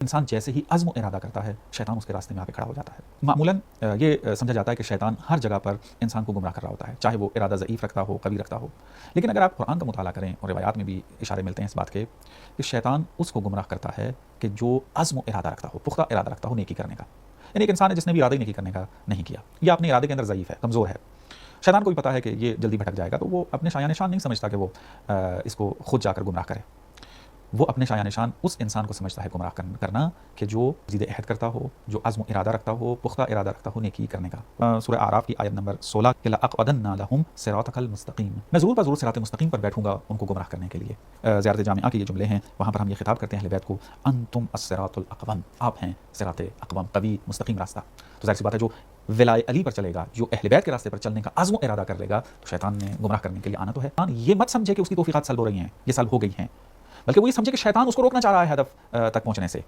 इंसान जैसे ही अज़्म इरादा करता है, शैतान उसके रास्ते में आके खड़ा हो जाता है। मामूलन ये समझा जाता है कि शैतान हर जगह पर इंसान को गुमराह कर रहा होता है, चाहे वो इरादा ज़ईफ़ रखता हो, कवी रखता हो। लेकिन अगर आप कुरान का मुताला करें और रिवायात में भी इशारे मिलते हैं इस बात के कि शैतान उसको गुमराह करता है कि जो अज़्म इरादा रखता हो, पुख्ता इरादा रखता हो नेकी करने का। यानी एक इंसान है जिसने भी इरादा ही नेकी करने का नहीं किया, या अपने इरादे के अंदर ज़ईफ़ है, कमज़ोर है। शैतान को भी पता है कि ये जल्दी भटक जाएगा, तो वो अपने शाया निशान नहीं समझता कि वो इसको खुद जाकर गुमराह करे। वो अपने शाया निशान उस इंसान को समझता है गुमराह करना कि जो ज़िद अहद करता हो, जो अज़्म इरादा रखता हो, पुख्ता इरादा रखता हो नेकी करने का। सूरह आराफ की आयत नंबर 16 कि लअक़अदन्ना लहुम सिरातकल मुस्तक़ीम, मैं ज़रूर ज़रूर सिरात मुस्तक़ीम पर बैठूंगा उनको गुमराह करने के लिए। ज़ियारत जामिया के ये जुमले हैं, वहाँ पर हम ये खिताब करते हैं अहले बैत को, अंतुम अस्सिरातुल अक़वम, आप हैं सिरात अक़वम, कवी मुस्तक़ीम रास्ता। तो ज़ाहिर सी बात है जो विलाए अली पर चलेगा, जो अहले बैत के रास्ते पर चलने का अज़्म इरादा कर लेगा, तो शैतान ने गुमराह करने के लिए आना तो है। ये मत समझे कि उसकी तौफ़ीक़ात सल्ब हो रही हैं, ये सल्ब हो गई हैं, बल्कि वो ये समझे कि शैतान उसको रोकना चाह रहा है हदफ तक पहुँचने से।